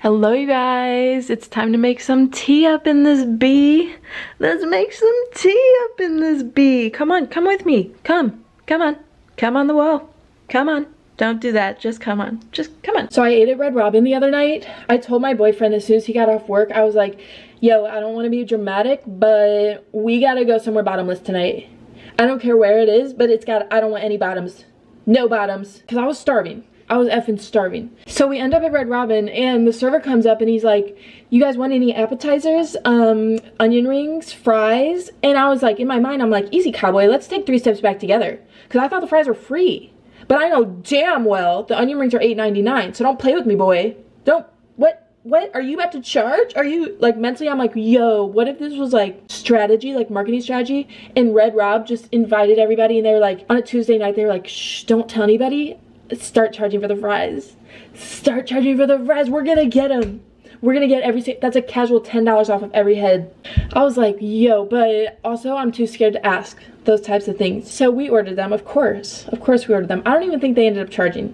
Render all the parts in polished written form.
Hello you guys, it's time to make some tea up in this bee. Let's make some tea up in this bee. Come on, come with me. Come on the wall. Come on. Don't do that, just come on. So I ate at Red Robin the other night. I told my boyfriend as soon as he got off work, I was like, yo, I don't want to be dramatic, but we gotta go somewhere bottomless tonight. I don't care where it is, but I don't want any bottoms. No bottoms. Cause I was starving. I was effing starving. So we end up at Red Robin and the server comes up and he's like, you guys want any appetizers? Onion rings, fries? And I was like, in my mind, I'm like, easy cowboy, let's take 3 steps back together. Cause I thought the fries were free. But I know damn well the onion rings are $8.99. So don't play with me, boy. What? Are you about to charge? Are you, like, mentally I'm like, yo, what if this was like strategy, like marketing strategy? And Red Rob just invited everybody and they were like, on a Tuesday night, they were like, shh, don't tell anybody. Start charging for the fries. Start charging for the fries. We're gonna get them. We're gonna get that's a casual $10 off of every head. I was like, yo, but also I'm too scared to ask those types of things. So we ordered them, of course we ordered them. I don't even think they ended up charging.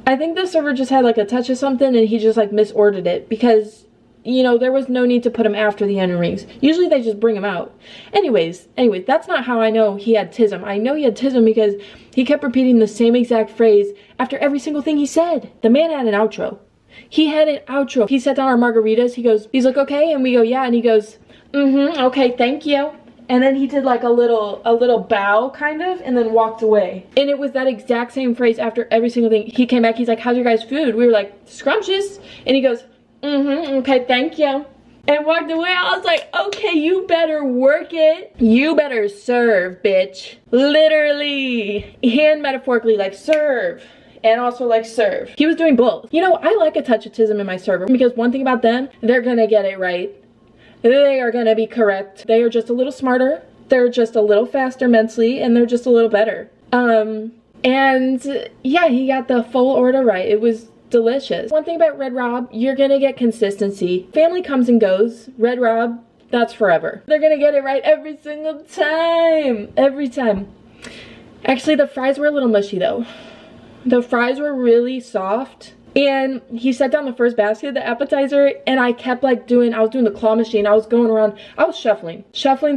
I think the server just had like a touch of something and he just like misordered it because, you know, there was no need to put them after the onion rings. Usually they just bring them out. Anyways, that's not how I know he had tism. I know he had tism because he kept repeating the same exact phrase after every single thing he said. The man had an outro. He had an outro. He set down our margaritas. He's like, okay? And we go, yeah. And he goes, okay, thank you. And then he did like a little bow kind of and then walked away. And it was that exact same phrase after every single thing. He came back, he's like, how's your guys' food? We were like, scrumptious. And he goes, okay, thank you. And walked away. I was like, okay, you better work it. You better serve, bitch. Literally. And metaphorically, like serve. And also like serve. He was doing both. You know, I like a touch of tism in my server because one thing about them, they're gonna get it right. They are gonna be correct. They are just a little smarter. They're just a little faster mentally and they're just a little better. And yeah, he got the full order right. It was delicious. One thing about Red Rob, you're gonna get consistency. Family comes and goes. Red Rob, that's forever. They're gonna get it right every single time. Every time. Actually, the fries were a little mushy though. The fries were really soft. And he set down the first basket, the appetizer, and I kept like I was doing the claw machine. I was going around, I was shuffling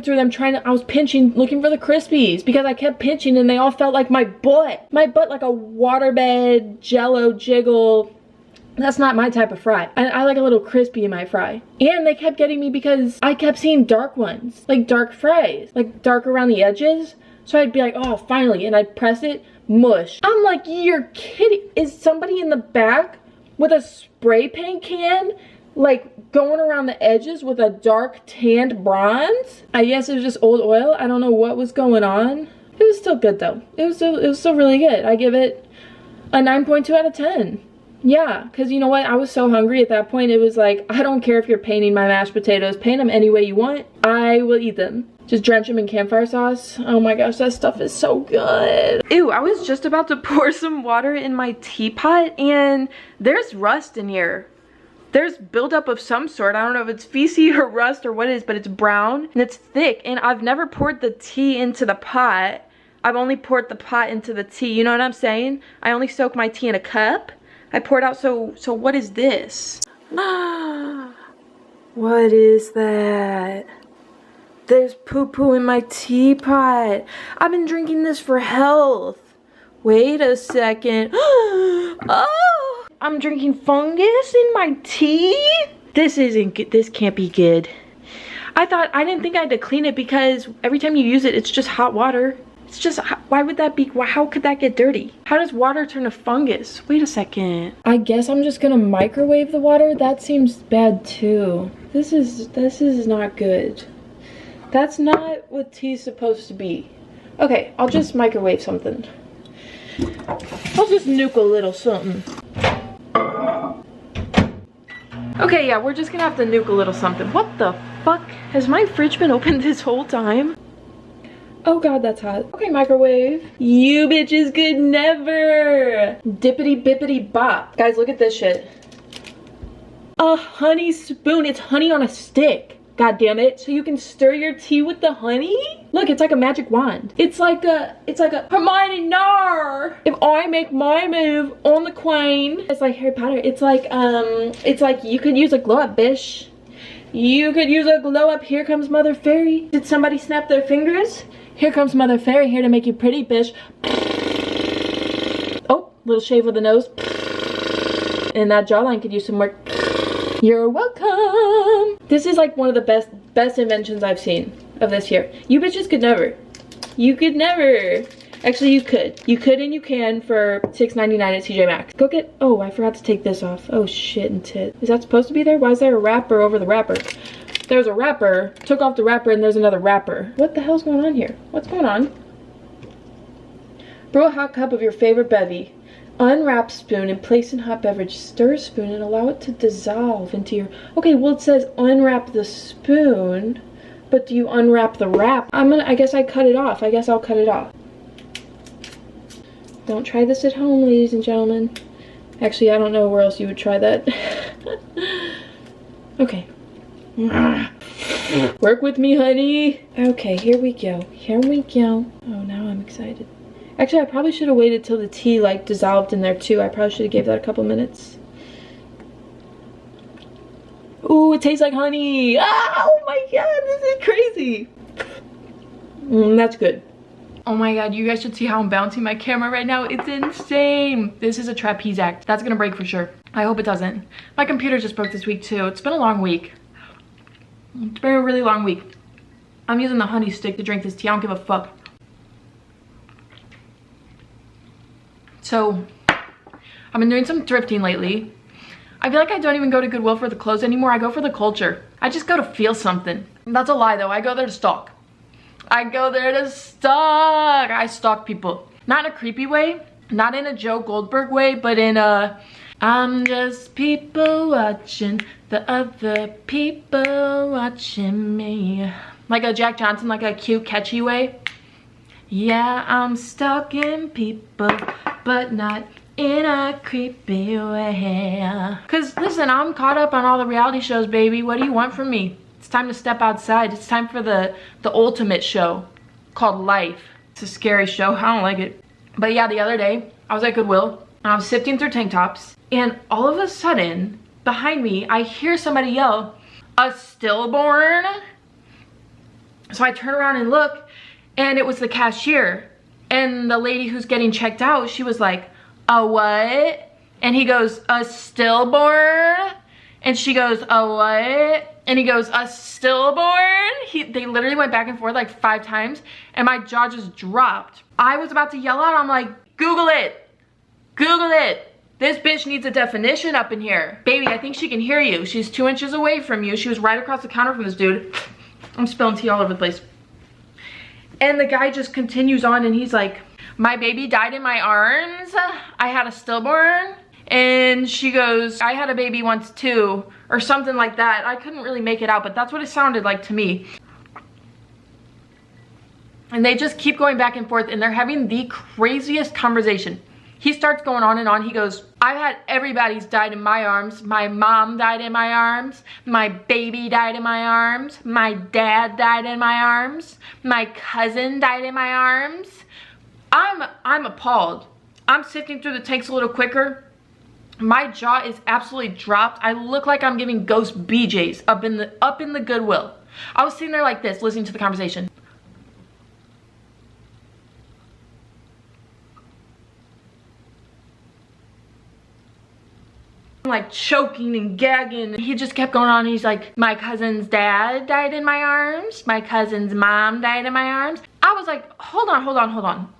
through them, I was pinching, looking for the Crispies because I kept pinching and they all felt like my butt like a waterbed, jello jiggle. That's not my type of fry. I like a little crispy in my fry. And they kept getting me because I kept seeing dark ones, like dark fries, like dark around the edges. So I'd be like, oh, finally, and I'd press it, mush. I'm like, you're kidding. Is somebody in the back with a spray paint can, like going around the edges with a dark tanned bronze? I guess it was just old oil. I don't know what was going on. It was still good though. It was still really good. I give it a 9.2 out of 10. Yeah, because you know what? I was so hungry at that point. It was like, I don't care if you're painting my mashed potatoes. Paint them any way you want. I will eat them. Just drench them in campfire sauce. Oh my gosh, that stuff is so good. Ew, I was just about to pour some water in my teapot and there's rust in here. There's buildup of some sort. I don't know if it's feces or rust or what it is, but it's brown and it's thick. And I've never poured the tea into the pot. I've only poured the pot into the tea. You know what I'm saying? I only soak my tea in a cup. I poured out, so what is this? What is that? There's poo-poo in my teapot. I've been drinking this for health. Wait a second. Oh, I'm drinking fungus in my tea? This isn't good. This can't be good. I didn't think I had to clean it because every time you use it, it's just hot water. It's just, why would that be, how could that get dirty? How does water turn to fungus? Wait a second. I guess I'm just gonna microwave the water. That seems bad too. This is not good. That's not what tea's supposed to be. Okay, I'll just microwave something. I'll just nuke a little something. Okay, yeah, we're just gonna have to nuke a little something. What the fuck? Has my fridge been open this whole time? Oh god, that's hot. Okay, microwave. You bitches could never. Dippity bippity bop. Guys, look at this shit. A honey spoon. It's honey on a stick. God damn it. So you can stir your tea with the honey? Look, it's like a magic wand. It's like a Hermione, no! If I make my move on the queen, it's like Harry Potter. It's like you could use a glow up, bish. You could use a glow up. Here comes Mother Fairy. Did somebody snap their fingers? Here comes Mother Fairy, here to make you pretty, bish. Oh, little shave of the nose. And that jawline could use some work. You're welcome. This is like one of the best inventions I've seen of this year. You bitches could never. You could never. Actually, you could. You could and you can for $6.99 at TJ Maxx. Go get, oh, I forgot to take this off. Oh, shit and tit. Is that supposed to be there? Why is there a wrapper over the wrapper? There's a wrapper, took off the wrapper, and there's another wrapper. What the hell's going on here? What's going on? Brew a hot cup of your favorite bevy. Unwrap spoon and place in hot beverage. Stir spoon and allow it to dissolve into your... Okay, well it says unwrap the spoon, but do you unwrap the wrap? I guess I cut it off. I guess I'll cut it off. Don't try this at home, ladies and gentlemen. Actually, I don't know where else you would try that. Okay. Work with me, honey. Okay, here we go. Here we go. Oh, now I'm excited. Actually, I probably should have waited till the tea like dissolved in there too. I probably should have gave that a couple minutes. Ooh, it tastes like honey. Ah, oh my god, this is crazy. That's good. Oh my god, you guys should see how I'm bouncing my camera right now. It's insane. This is a trapeze act. That's gonna break for sure. I hope it doesn't. My computer just broke this week too. It's been a long week. It's been a really long week. I'm using the honey stick to drink this tea. I don't give a fuck. So, I've been doing some thrifting lately. I feel like I don't even go to Goodwill for the clothes anymore. I go for the culture. I just go to feel something. That's a lie though. I go there to stalk. I go there to stalk. I stalk people. Not in a creepy way. Not in a Joe Goldberg way, but in a... I'm just people watching the other people watching me. Like a Jack Johnson, like a cute, catchy way. Yeah, I'm stalking people, but not in a creepy way. Cause listen, I'm caught up on all the reality shows, baby. What do you want from me? It's time to step outside. It's time for the ultimate show called Life. It's a scary show. I don't like it. But yeah, the other day, I was at Goodwill. And I was sifting through tank tops. And all of a sudden, behind me, I hear somebody yell, "A stillborn?" So I turn around and look. And it was the cashier. And the lady who's getting checked out, she was like, "A what?" And he goes, "A stillborn?" And she goes, "A what?" And he goes, "A stillborn?" They literally went back and forth like 5 times. And my jaw just dropped. I was about to yell out. I'm like, Google it. Google it. This bitch needs a definition up in here. Baby, I think she can hear you. She's 2 inches away from you. She was right across the counter from this dude. I'm spilling tea all over the place. And the guy just continues on and he's like, "My baby died in my arms. I had a stillborn." And she goes, "I had a baby once too," or something like that. I couldn't really make it out, but that's what it sounded like to me. And they just keep going back and forth and they're having the craziest conversation. He starts going on and on. He goes, "I've had everybody's died in my arms. My mom died in my arms. My baby died in my arms. My dad died in my arms. My cousin died in my arms." I'm appalled. I'm sifting through the tanks a little quicker. My jaw is absolutely dropped. I look like I'm giving ghost BJs up in the Goodwill. I was sitting there like this, listening to the conversation. Like choking and gagging. He just kept going on. He's like, "My cousin's dad died in my arms. My cousin's mom died in my arms." I was like, hold on.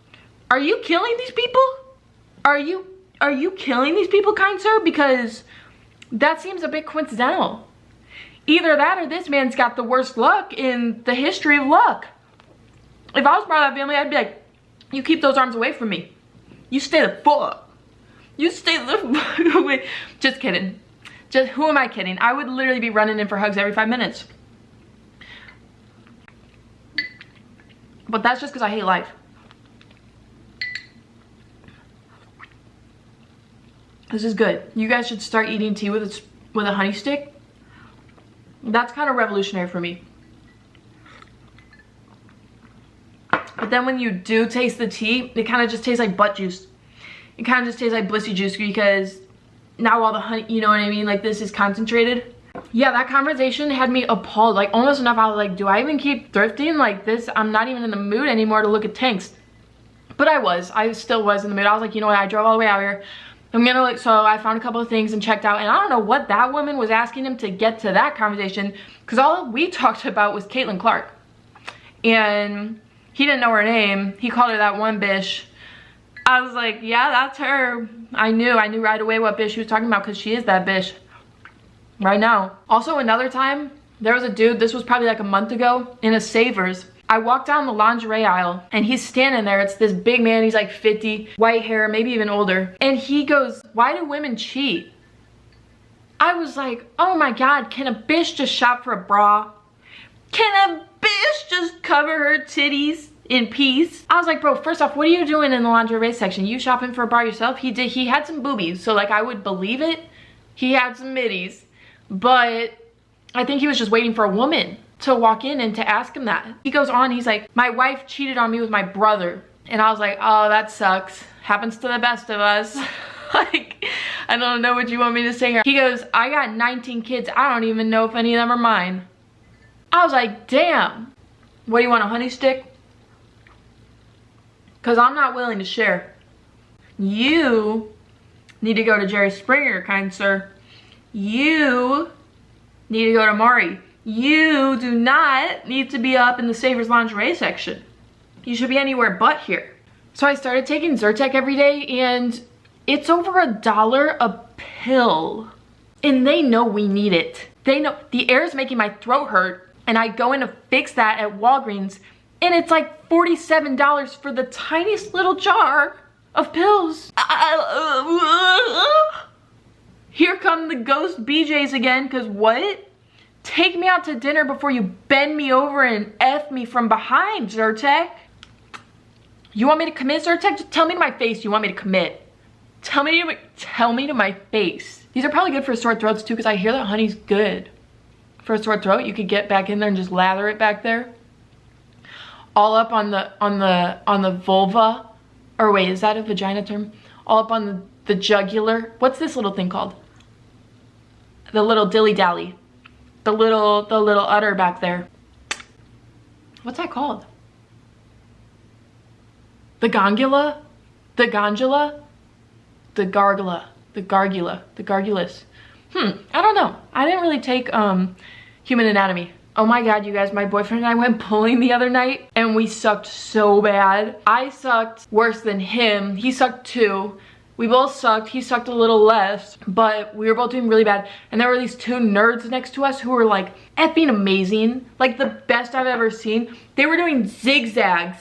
Are you killing these people? Are you killing these people, kind sir? Because that seems a bit coincidental. Either that or this man's got the worst luck in the history of luck. If I was part of that family, I'd be like, "You keep those arms away from me. You stay the fuck. You stay the fuck away." Just kidding. Just, who am I kidding? I would literally be running in for hugs every 5 minutes. But that's just because I hate life. This is good. You guys should start eating tea with a honey stick. That's kind of revolutionary for me. But then when you do taste the tea, it kind of just tastes like butt juice. It kind of just tastes like blissy juice because now all the honey, you know what I mean? Like this is concentrated. Yeah, that conversation had me appalled. Like almost enough I was like, do I even keep thrifting? Like this, I'm not even in the mood anymore to look at tanks. But I still was in the mood. I was like, you know what, I drove all the way out here. I'm gonna look, so I found a couple of things and checked out, and I don't know what that woman was asking him to get to that conversation, because all we talked about was Caitlin Clark. And he didn't know her name. He called her that one bish. I was like, yeah, that's her. I knew right away what bish he was talking about, because she is that bish right now. Also, another time, there was a dude, this was probably like a month ago, in a Savers. I walked down the lingerie aisle and he's standing there. It's this big man, he's like 50, white hair, maybe even older. And he goes, why do women cheat? I was like, oh my God, can a bitch just shop for a bra? Can a bitch just cover her titties in peace? I was like, bro, first off, what are you doing in the lingerie section? You shopping for a bra yourself? He had some boobies, so like I would believe it. He had some middies, but I think he was just waiting for a woman to walk in and to ask him that. He goes on, he's like, my wife cheated on me with my brother. And I was like, oh, that sucks. Happens to the best of us. Like, I don't know what you want me to say here. He goes, I got 19 kids. I don't even know if any of them are mine. I was like, damn. What do you want, a honey stick? Because I'm not willing to share. You need to go to Jerry Springer, kind sir. You need to go to Maury. You do not need to be up in the Savers lingerie section. You should be anywhere but here. So I started taking Zyrtec every day, and it's over $1 a pill. And they know we need it. They know the air is making my throat hurt, and I go in to fix that at Walgreens, and it's like $47 for the tiniest little jar of pills. Here come the ghost BJs again, because what? Take me out to dinner before you bend me over and F me from behind, Zyrtec. You want me to commit, Zyrtec? Just tell me to my face you want me to commit. Tell me to my face. These are probably good for sore throats too, because I hear that honey's good for a sore throat. You could get back in there and just lather it back there. All up on the vulva. Or wait, is that a vagina term? All up on the jugular. What's this little thing called? The little dilly-dally. The little udder back there. What's that called? The gongula? The gondola? The gargula? The gargula? The gargulus? I don't know. I didn't really take human anatomy. Oh my God, you guys, my boyfriend and I went bowling the other night and we sucked so bad. I sucked worse than him. He sucked too. We both sucked. He sucked a little less, but we were both doing really bad. And there were these two nerds next to us who were like effing amazing. Like the best I've ever seen. They were doing zigzags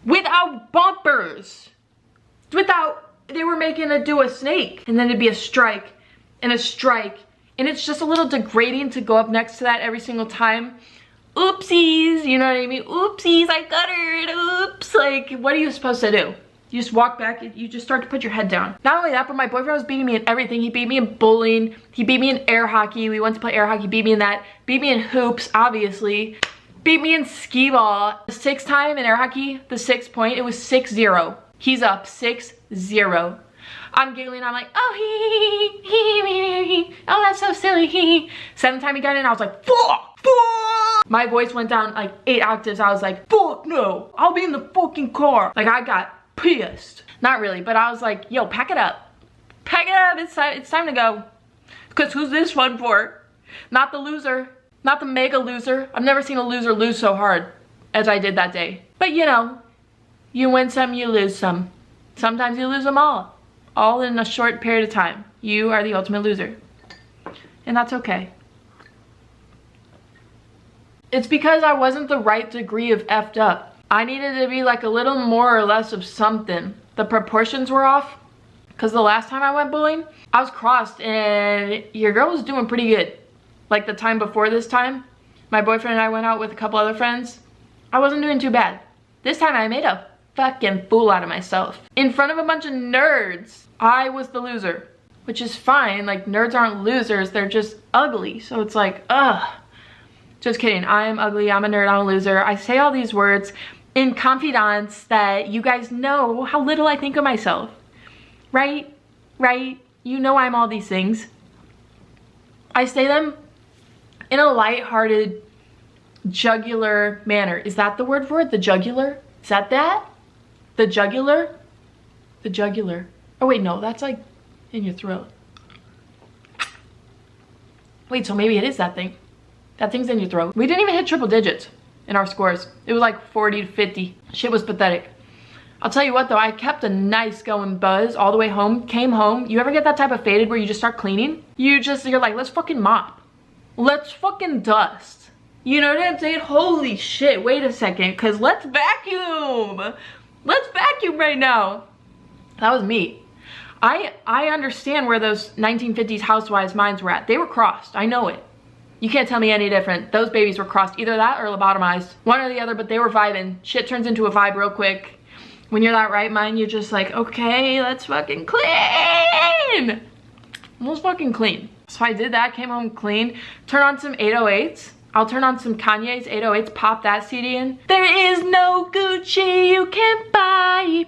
without bumpers. They were making it do a snake. And then it'd be a strike and a strike. And it's just a little degrading to go up next to that every single time. Oopsies, you know what I mean? Oopsies, I guttered, oops. Like, what are you supposed to do? You just walk back, you just start to put your head down. Not only that, but my boyfriend was beating me in everything. He beat me in bowling, he beat me in air hockey. We went to play air hockey, beat me in that. Beat me in hoops, obviously. Beat me in skee ball. The 6th time in air hockey, the 6th point, it was 6-0. He's up 6-0. I'm giggling, I'm like, oh, oh, that's so silly, 7th time he got in, I was like, fuck. My voice went down like 8 octaves. I was like, fuck no, I'll be in the fucking car. Like, I got pissed. Not really, but I was like, yo, pack it up. Pack it up, it's time to go. Because who's this one for? Not the loser, not the mega loser. I've never seen a loser lose so hard as I did that day. But you know, you win some, you lose some. Sometimes you lose them all in a short period of time. You are the ultimate loser. And that's okay. It's because I wasn't the right degree of effed up. I needed to be like a little more or less of something. The proportions were off. Because the last time I went bowling, I was crossed and your girl was doing pretty good. Like the time before this time, my boyfriend and I went out with a couple other friends. I wasn't doing too bad. This time I made a fucking fool out of myself. In front of a bunch of nerds. I was the loser. which is fine. Like, nerds aren't losers, they're just ugly. So it's like, ugh. Just kidding, I am ugly, I'm a nerd, I'm a loser. I say all these words in confidence that you guys know how little I think of myself. Right? Right? You know I'm all these things. I say them in a lighthearted, jugular manner. Is that the word for it? The jugular? Is that that? The jugular? The jugular. Oh wait, no, that's like in your throat. Wait, so maybe it is that thing. That thing's in your throat. We didn't even hit triple digits in our scores. It was like 40 to 50. Shit was pathetic. I'll tell you what though, I kept a nice going buzz all the way home, came home. You ever get that type of faded where you just start cleaning? You're like, let's fucking mop. Let's fucking dust. You know what I'm saying? Holy shit, wait a second, cause let's vacuum. Let's vacuum right now. That was me. I understand where those 1950s housewives' minds were at. They were crossed, I know it. You can't tell me any different. Those babies were crossed, either that or lobotomized. One or the other, but they were vibing. Shit turns into a vibe real quick. When you're that right mind, you're just like, okay, let's fucking clean. Let's fucking clean. So I did that, came home clean, turn on some 808s. I'll turn on some Kanye's 808s, pop that CD in. There is no Gucci you can buy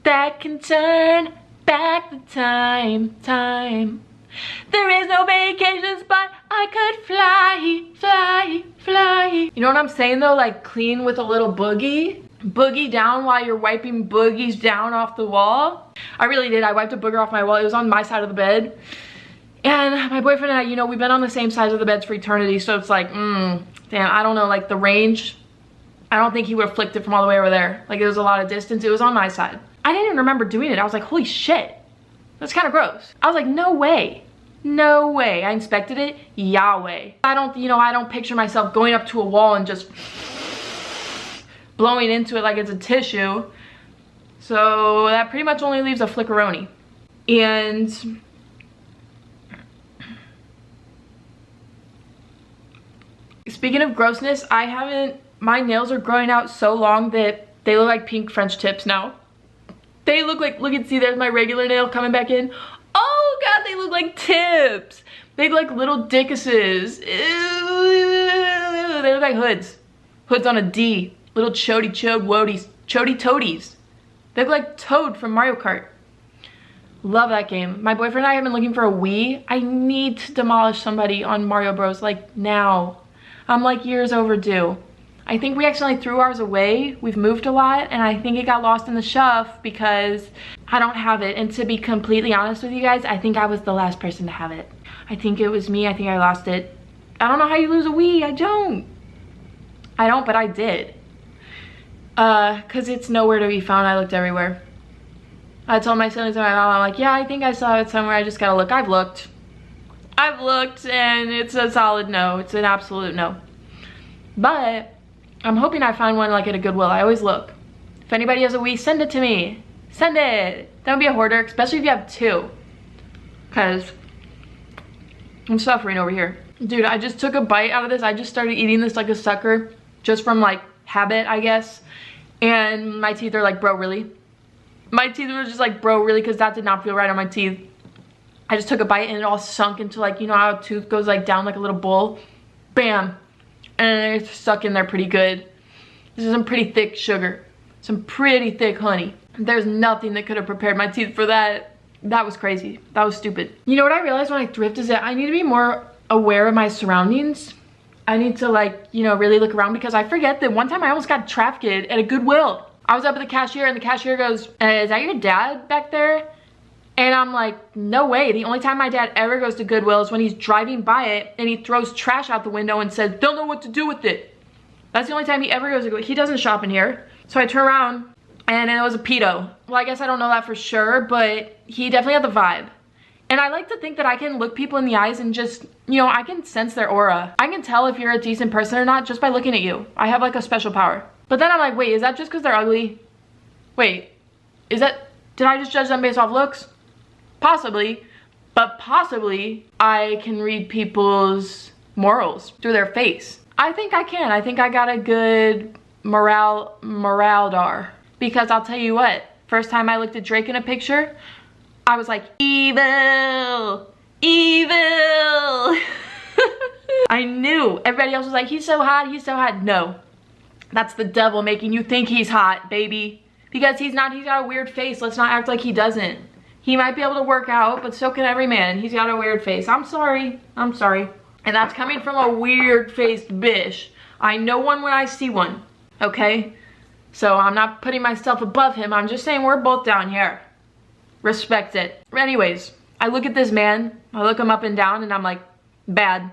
that can turn back the time. There is no vacation spot I could fly. You know what I'm saying though? Like clean with a little boogie. Boogie down while you're wiping boogies down off the wall. I really did. I wiped a booger off my wall. It was on my side of the bed. And my boyfriend and I, you know, we've been on the same sides of the beds for eternity. So it's like, damn, I don't know, like the range. I don't think he would have flicked it from all the way over there. Like it was a lot of distance. It was on my side. I didn't even remember doing it. I was like, holy shit. That's kind of gross. I was like, no way. No way. I inspected it. Yahweh. I don't picture myself going up to a wall and just blowing into it like it's a tissue. So that pretty much only leaves a flickeroni. And speaking of grossness, my nails are growing out so long that they look like pink French tips now. They look like, look and see, there's my regular nail coming back in. Oh God, they look like tips. They look like little dickuses. Ew, they look like hoods. Hoods on a D. Little chody chode woadies. Chody toadies. They look like Toad from Mario Kart. Love that game. My boyfriend and I have been looking for a Wii. I need to demolish somebody on Mario Bros. Like now. I'm like years overdue. I think we accidentally threw ours away. We've moved a lot and I think it got lost in the shelf because I don't have it. And to be completely honest with you guys, I think I was the last person to have it. I think it was me. I think I lost it. I don't know how you lose a Wii. I don't, but I did. Cause it's nowhere to be found. I looked everywhere. I told my siblings and my mom, I'm like, yeah, I think I saw it somewhere. I just gotta look. I've looked and it's a solid no. It's an absolute no. But I'm hoping I find one like at a Goodwill. I always look. If anybody has a Wii, send it to me. Send it. Don't be a hoarder, especially if you have two. Cause I'm suffering over here. Dude, I just took a bite out of this. I just started eating this like a sucker. Just from like habit, I guess. And my teeth are like, bro, really? My teeth were just like, bro, really? Because that did not feel right on my teeth. I just took a bite and it all sunk into like, you know how a tooth goes like down like a little bowl? Bam. And it's stuck in there pretty good. This is some pretty thick sugar. Some pretty thick honey. There's nothing that could have prepared my teeth for that. That was crazy. That was stupid. You know what I realized when I thrift is that I need to be more aware of my surroundings. I need to like, you know, really look around because I forget that one time I almost got trafficked at a Goodwill. I was up at the cashier and the cashier goes, is that your dad back there? And I'm like, no way. The only time my dad ever goes to Goodwill is when he's driving by it and he throws trash out the window and says, don't know what to do with it. That's the only time he ever goes to Goodwill. He doesn't shop in here. So I turn around and it was a pedo. Well, I guess I don't know that for sure, but he definitely had the vibe. And I like to think that I can look people in the eyes and just, you know, I can sense their aura. I can tell if you're a decent person or not just by looking at you. I have like a special power. But then I'm like, wait, is that just because they're ugly? Wait, did I just judge them based off looks? Possibly, but possibly I can read people's morals through their face. I think I can. I think I got a good morale dar. Because I'll tell you what, first time I looked at Drake in a picture, I was like, evil, evil. I knew. Everybody else was like, he's so hot, he's so hot. No, that's the devil making you think he's hot, baby. Because he's not, he's got a weird face. Let's not act like he doesn't. He might be able to work out, but so can every man. He's got a weird face. I'm sorry. I'm sorry. And that's coming from a weird-faced bitch. I know one when I see one, okay? So I'm not putting myself above him. I'm just saying we're both down here. Respect it. Anyways, I look at this man. I look him up and down, and I'm like, bad.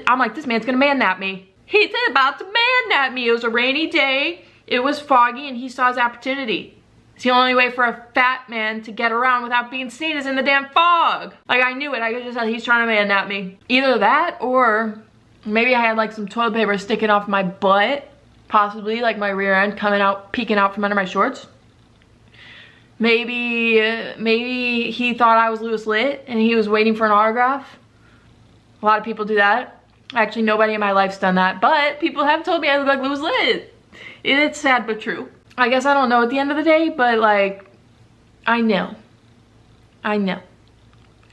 I'm like, this man's gonna man-nap me. He's about to man-nap me. It was a rainy day. It was foggy, and he saw his opportunity. It's the only way for a fat man to get around without being seen is in the damn fog. Like, I knew it. I could just tell he's trying to man-nap me. Either that, or maybe I had like some toilet paper sticking off my butt. Possibly, like my rear end coming out, peeking out from under my shorts. Maybe he thought I was Louis Litt and he was waiting for an autograph. A lot of people do that. Actually, nobody in my life's done that, but people have told me I look like Louis Litt. It's sad but true. I guess I don't know at the end of the day, but like, I know. I know.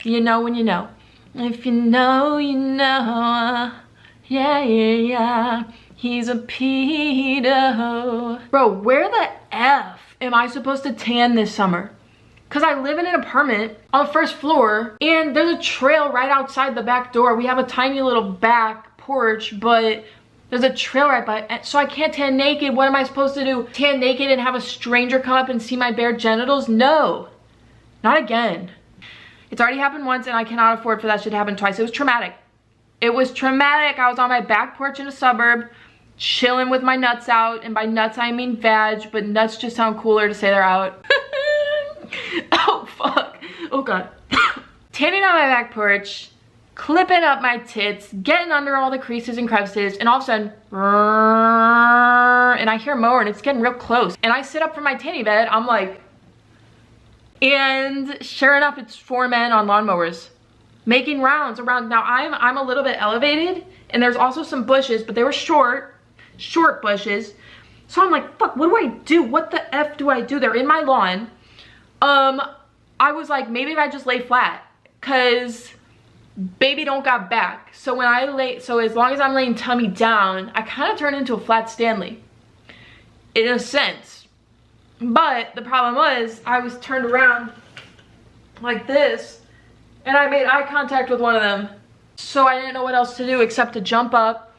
You know when you know. If you know, you know. Yeah, yeah, yeah. He's a pedo. Bro, where the F am I supposed to tan this summer? Because I live in an apartment on the first floor, and there's a trail right outside the back door. We have a tiny little back porch, but there's a trail right by, so I can't tan naked. What am I supposed to do? Tan naked and have a stranger come up and see my bare genitals? No, not again. It's already happened once and I cannot afford for that shit to happen twice. It was traumatic. It was traumatic. I was on my back porch in a suburb, chilling with my nuts out. And by nuts, I mean vag, but nuts just sound cooler to say they're out. Oh, fuck. Oh, God. Tanning on my back porch, clipping up my tits, getting under all the creases and crevices, and all of a sudden, and I hear a mower and it's getting real close. And I sit up from my tanning bed, I'm like, and sure enough, it's 4 men on lawnmowers making rounds around. Now I'm a little bit elevated and there's also some bushes, but they were short bushes. So I'm like, fuck, what do I do? What the F do I do? They're in my lawn. I was like, maybe if I just lay flat, cause baby don't got back. So when I lay, so as long as I'm laying tummy down, I kind of turn into a flat Stanley in a sense. But the problem was I was turned around like this and I made eye contact with one of them. So I didn't know what else to do except to jump up.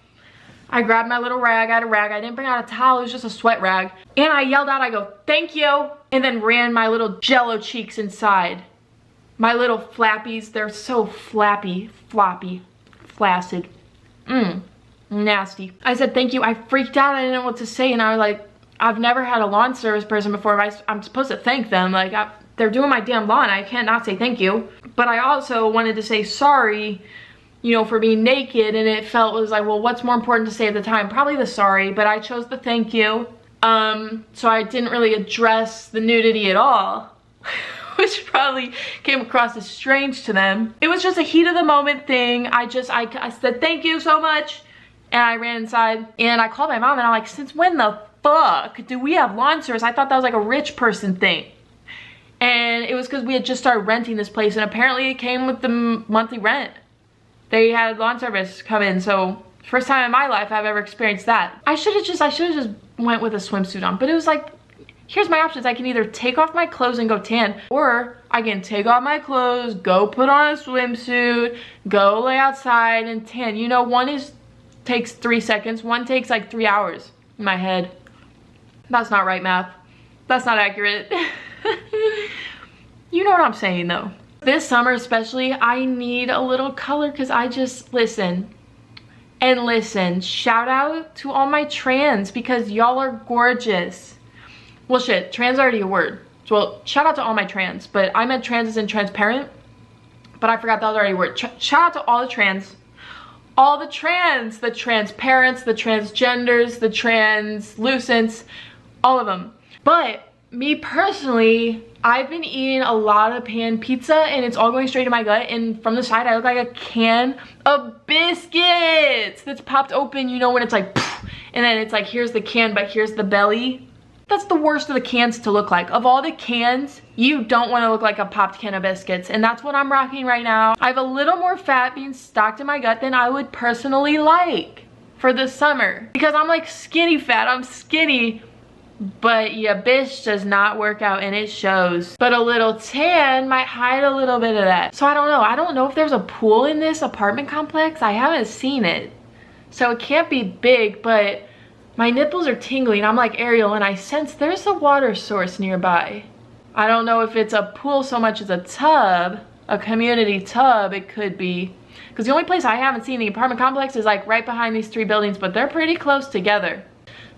I grabbed my little rag. I had a rag. I didn't bring out a towel. It was just a sweat rag. And I yelled out, I go, thank you. And then ran my little jello cheeks inside. My little flappies, they're so flappy, floppy, flaccid. Nasty. I said, thank you. I freaked out. I didn't know what to say. And I was like, I've never had a lawn service person before. I'm supposed to thank them. Like, they're doing my damn lawn. I can't not say thank you. But I also wanted to say sorry, you know, for being naked. And it was like, well, what's more important to say at the time? Probably the sorry, but I chose the thank you. So I didn't really address the nudity at all. Which probably came across as strange to them. It was just a heat of the moment thing. I said thank you so much and I ran inside and I called my mom and I'm like, since when the fuck do we have lawn service? I thought that was like a rich person thing. And it was because we had just started renting this place and apparently it came with the monthly rent. They had lawn service come in, so first time in my life I've ever experienced that. I should have just went with a swimsuit on, but it was like, here's my options. I can either take off my clothes and go tan, or I can take off my clothes, go put on a swimsuit, go lay outside and tan. You know, one takes 3 seconds, one takes like 3 hours in my head. That's not right, math. That's not accurate. You know what I'm saying though. This summer especially, I need a little color because I just, listen. Shout out to all my trans because y'all are gorgeous. Well, shit, trans already a word. Well, shout out to all my trans, but I meant trans as in transparent, but I forgot that was already a word. Shout out to all the trans. All the trans, the transparents, the transgenders, the translucents, all of them. But me personally, I've been eating a lot of pan pizza and it's all going straight to my gut, and from the side I look like a can of biscuits that's popped open, you know, when it's like, and then it's like, here's the can, but here's the belly. That's the worst of the cans to look like. Of all the cans, you don't want to look like a popped can of biscuits. And that's what I'm rocking right now. I have a little more fat being stocked in my gut than I would personally like for this summer. Because I'm like skinny fat, I'm skinny. But yeah, bitch does not work out and it shows. But a little tan might hide a little bit of that. So I don't know. I don't know if there's a pool in this apartment complex. I haven't seen it. So it can't be big, but my nipples are tingling. I'm like Ariel and I sense there's a water source nearby. I don't know if it's a pool so much as a tub, a community tub it could be. Because the only place I haven't seen the apartment complex is like right behind these 3 buildings, but they're pretty close together.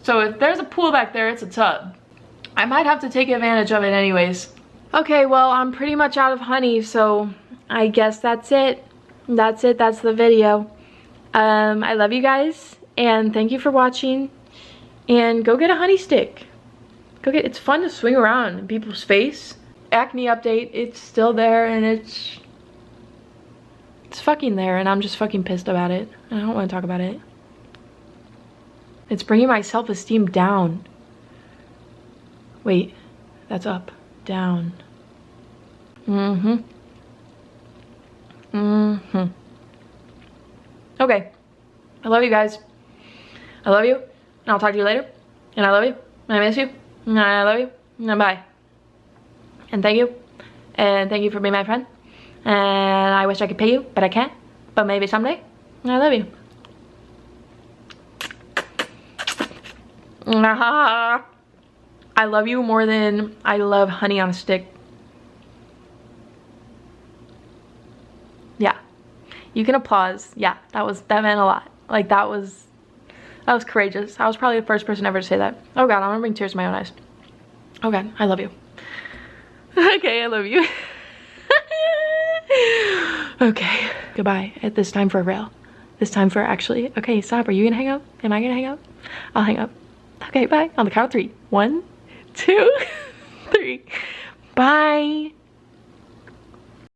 So if there's a pool back there, it's a tub. I might have to take advantage of it anyways. Okay, well, I'm pretty much out of honey, so I guess that's it. That's it, that's the video. I love you guys, and thank you for watching. And go get a honey stick. It's fun to swing around in people's face. Acne update, it's still there and it's fucking there and I'm just fucking pissed about it. I don't want to talk about it. It's bringing my self-esteem down. Wait, that's up, down. Okay, I love you guys. I love you. And I'll talk to you later. And I love you. And I miss you. And I love you. And bye. And thank you. And thank you for being my friend. And I wish I could pay you, but I can't. But maybe someday. And I love you. I love you more than I love honey on a stick. Yeah. You can applause. Yeah, that meant a lot. Like that was courageous. I was probably the first person ever to say that. Oh God, I'm gonna bring tears to my own eyes. Oh God, I love you. Okay, I love you. Okay, goodbye. At this time for real. This time for actually. Okay, stop. Are you gonna hang up? Am I gonna hang up? I'll hang up. Okay, bye. On the count of 3. 1, 2, 3. Bye.